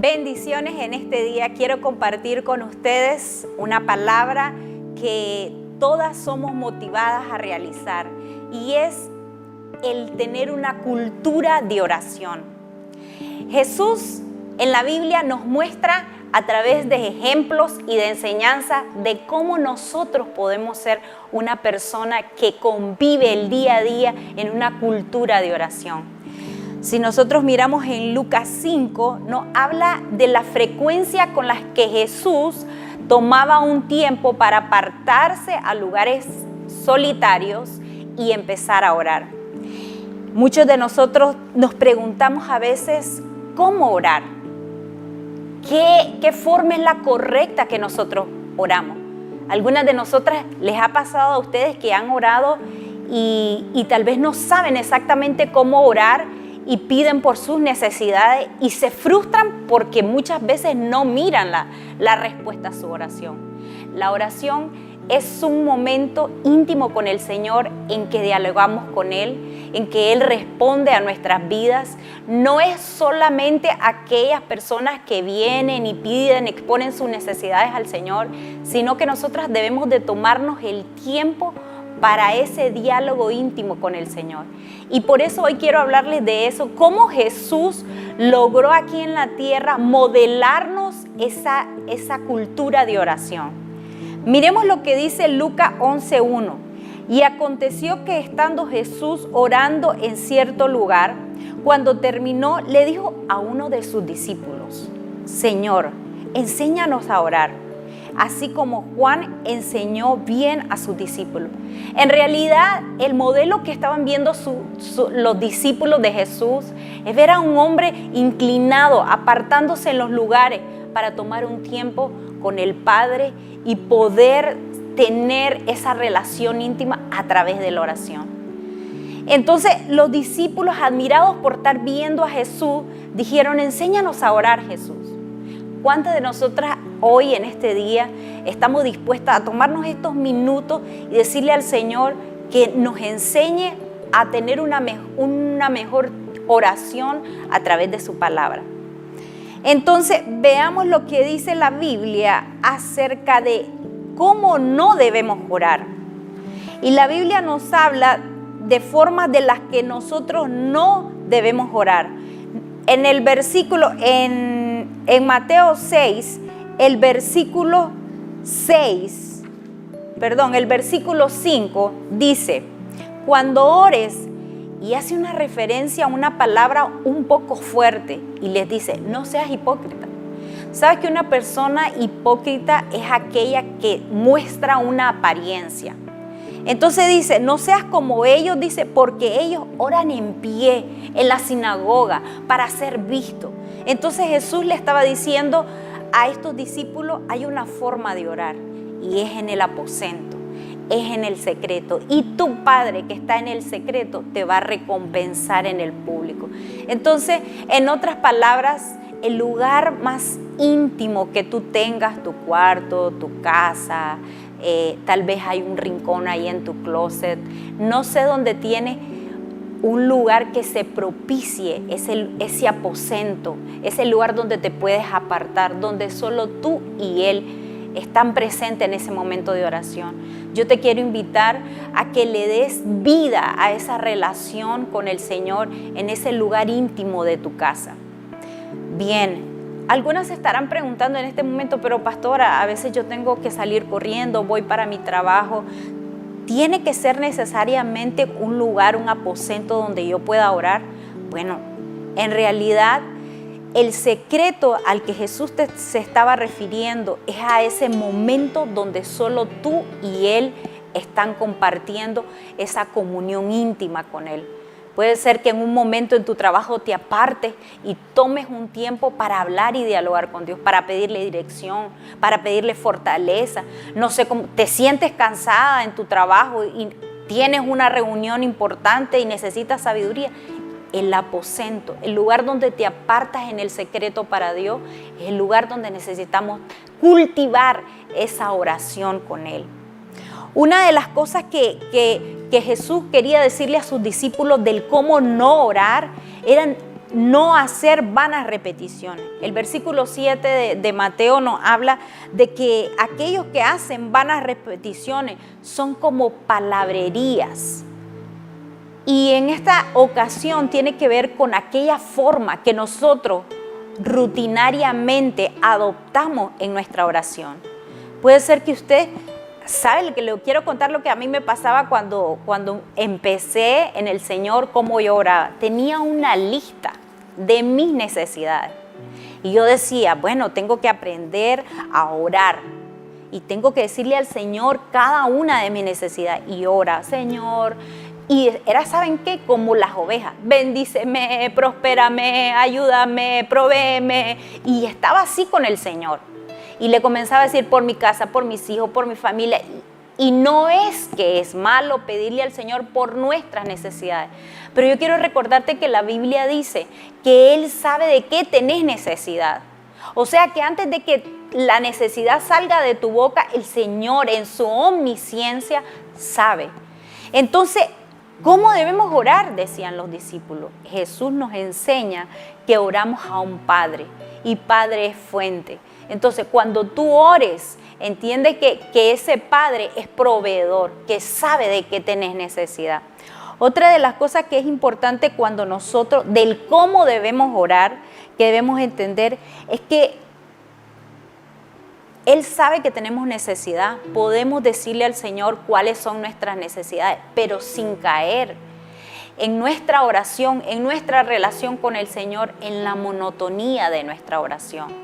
Bendiciones en este día. Quiero compartir con ustedes una palabra que todas somos motivadas a realizar y es el tener una cultura de oración. Jesús en la Biblia nos muestra a través de ejemplos y de enseñanza de cómo nosotros podemos ser una persona que convive el día a día en una cultura de oración. Si nosotros miramos en Lucas 5, nos habla de la frecuencia con la que Jesús tomaba un tiempo para apartarse a lugares solitarios y empezar a orar. Muchos de nosotros nos preguntamos a veces, ¿cómo orar? ¿Qué forma es la correcta que nosotros oramos? Algunas de nosotras les ha pasado a ustedes que han orado y tal vez no saben exactamente cómo orar y piden por sus necesidades y se frustran porque muchas veces no miran la respuesta a su oración. La oración es un momento íntimo con el Señor en que dialogamos con Él, en que Él responde a nuestras vidas. No es solamente aquellas personas que vienen y piden, exponen sus necesidades al Señor, sino que nosotras debemos de tomarnos el tiempo para ese diálogo íntimo con el Señor. Y por eso hoy quiero hablarles de eso, cómo Jesús logró aquí en la tierra modelarnos esa cultura de oración. Miremos lo que dice Lucas 11:1. Y aconteció que estando Jesús orando en cierto lugar, cuando terminó, le dijo a uno de sus discípulos: Señor, enséñanos a orar, así como Juan enseñó bien a sus discípulos. En realidad, el modelo que estaban viendo los discípulos de Jesús es ver a un hombre inclinado, apartándose en los lugares para tomar un tiempo con el Padre y poder tener esa relación íntima a través de la oración. Entonces, los discípulos, admirados por estar viendo a Jesús, dijeron: enséñanos a orar, Jesús. ¿Cuántas de nosotras hoy en este día estamos dispuestas a tomarnos estos minutos y decirle al Señor que nos enseñe a tener una mejor oración a través de su palabra? Entonces, veamos lo que dice la Biblia acerca de cómo no debemos orar. Y la Biblia nos habla de formas de las que nosotros no debemos orar. En el versículo, en Mateo 6, el versículo 5 dice: cuando ores, y hace una referencia a una palabra un poco fuerte y les dice: no seas hipócrita. ¿Sabes que una persona hipócrita es aquella que muestra una apariencia? Entonces dice: no seas como ellos, dice, porque ellos oran en pie en la sinagoga para ser vistos. Entonces Jesús le estaba diciendo a estos discípulos: hay una forma de orar y es en el aposento, es en el secreto, y tu Padre que está en el secreto te va a recompensar en el público. Entonces, en otras palabras, el lugar más íntimo que tú tengas, tu cuarto, tu casa, tal vez hay un rincón ahí en tu closet, no sé dónde tienes un lugar que se propicie ese aposento, ese lugar donde te puedes apartar, donde solo tú y Él están presentes en ese momento de oración. Yo te quiero invitar a que le des vida a esa relación con el Señor en ese lugar íntimo de tu casa. Bien, algunas se estarán preguntando en este momento: pero pastora, a veces yo tengo que salir corriendo, voy para mi trabajo. ¿Tiene que ser necesariamente un lugar, un aposento donde yo pueda orar? Bueno, en realidad el secreto al que Jesús se estaba refiriendo es a ese momento donde solo tú y Él están compartiendo esa comunión íntima con Él. Puede ser que en un momento en tu trabajo te apartes y tomes un tiempo para hablar y dialogar con Dios, para pedirle dirección, para pedirle fortaleza. No sé cómo te sientes cansada en tu trabajo y tienes una reunión importante y necesitas sabiduría. El aposento, el lugar donde te apartas en el secreto para Dios, es el lugar donde necesitamos cultivar esa oración con Él. Una de las cosas que Jesús quería decirle a sus discípulos del cómo no orar eran no hacer vanas repeticiones. El versículo 7 de Mateo nos habla de que aquellos que hacen vanas repeticiones son como palabrerías. Y en esta ocasión tiene que ver con aquella forma que nosotros rutinariamente adoptamos en nuestra oración. Puede ser que usted sabe, que le quiero contar lo que a mí me pasaba cuando empecé en el Señor, cómo yo oraba. Tenía una lista de mis necesidades. Y yo decía, bueno, tengo que aprender a orar. Y tengo que decirle al Señor cada una de mis necesidades. Y ora, Señor. Y era, ¿saben qué? Como las ovejas. Bendíceme, prospérame, ayúdame, provéeme. Y estaba así con el Señor. Y le comenzaba a decir por mi casa, por mis hijos, por mi familia. Y no es que es malo pedirle al Señor por nuestras necesidades. Pero yo quiero recordarte que la Biblia dice que Él sabe de qué tenés necesidad. O sea que antes de que la necesidad salga de tu boca, el Señor en su omnisciencia sabe. Entonces, ¿cómo debemos orar? Decían los discípulos. Jesús nos enseña que oramos a un Padre y Padre es fuente. Entonces, cuando tú ores, entiende que ese Padre es proveedor, que sabe de qué tenés necesidad. Otra de las cosas que es importante cuando nosotros, del cómo debemos orar, que debemos entender, es que Él sabe que tenemos necesidad. Podemos decirle al Señor cuáles son nuestras necesidades, pero sin caer en nuestra oración, en nuestra relación con el Señor, en la monotonía de nuestra oración.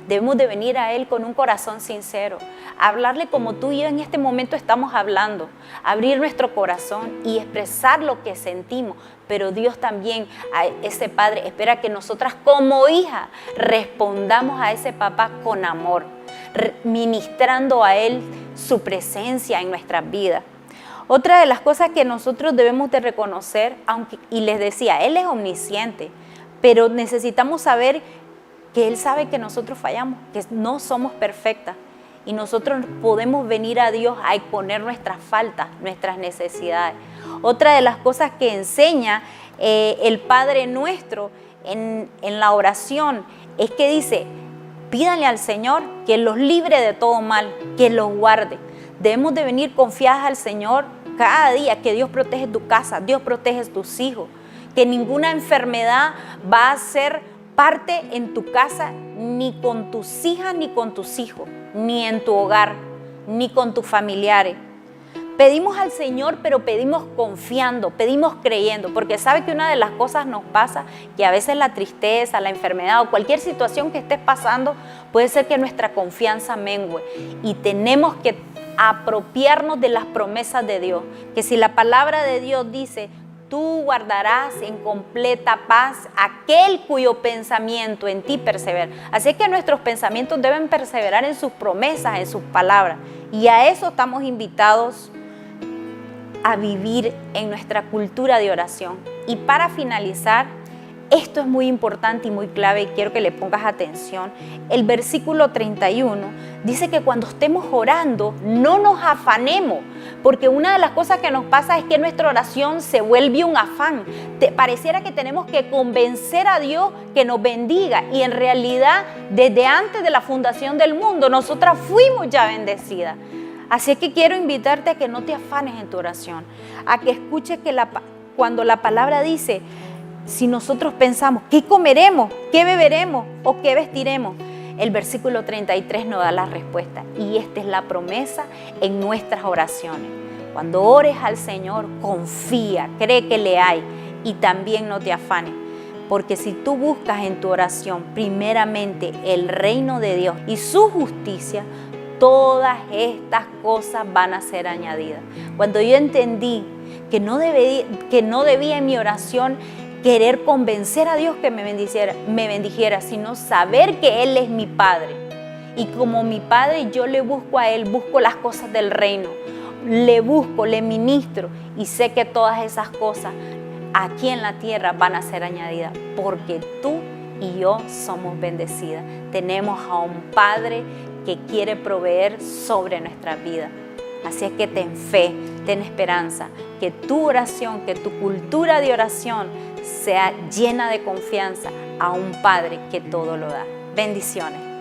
Debemos de venir a Él con un corazón sincero, hablarle como tú y yo en este momento estamos hablando, abrir nuestro corazón y expresar lo que sentimos. Pero Dios también, a ese Padre, espera que nosotras como hijas respondamos a ese papá con amor, ministrando a Él su presencia en nuestras vidas. Otra de las cosas que nosotros debemos de reconocer, y les decía, Él es omnisciente, pero necesitamos saber que Él sabe que nosotros fallamos, que no somos perfectas y nosotros podemos venir a Dios a exponer nuestras faltas, nuestras necesidades. Otra de las cosas que enseña el Padre nuestro en la oración es que dice, pídanle al Señor que los libre de todo mal, que los guarde. Debemos de venir confiadas al Señor cada día, que Dios protege tu casa, Dios protege tus hijos, que ninguna enfermedad va a ser parte en tu casa, ni con tus hijas, ni con tus hijos, ni en tu hogar, ni con tus familiares. Pedimos al Señor, pero pedimos confiando, pedimos creyendo, porque sabe que una de las cosas nos pasa, que a veces la tristeza, la enfermedad o cualquier situación que estés pasando, puede ser que nuestra confianza mengue. Y tenemos que apropiarnos de las promesas de Dios, que si la palabra de Dios dice, tú guardarás en completa paz aquel cuyo pensamiento en ti persevera. Así que nuestros pensamientos deben perseverar en sus promesas, en sus palabras. Y a eso estamos invitados a vivir en nuestra cultura de oración. Y para finalizar, esto es muy importante y muy clave y quiero que le pongas atención. El versículo 31 dice que cuando estemos orando no nos afanemos, porque una de las cosas que nos pasa es que nuestra oración se vuelve un afán. Pareciera que tenemos que convencer a Dios que nos bendiga y en realidad desde antes de la fundación del mundo nosotras fuimos ya bendecidas. Así que quiero invitarte a que no te afanes en tu oración, a que escuches que cuando la palabra dice, si nosotros pensamos, ¿qué comeremos? ¿Qué beberemos? ¿O qué vestiremos? El versículo 33 nos da la respuesta y esta es la promesa en nuestras oraciones. Cuando ores al Señor, confía, cree que le hay y también no te afanes. Porque si tú buscas en tu oración primeramente el reino de Dios y su justicia, todas estas cosas van a ser añadidas. Cuando yo entendí que no debía en mi oración querer convencer a Dios que me bendijera, sino saber que Él es mi Padre. Y como mi Padre, yo le busco a Él, busco las cosas del reino, le busco, le ministro y sé que todas esas cosas aquí en la tierra van a ser añadidas porque tú y yo somos bendecidas. Tenemos a un Padre que quiere proveer sobre nuestra vida. Así es que ten fe, ten esperanza, que tu oración, que tu cultura de oración sea llena de confianza a un Padre que todo lo da. Bendiciones.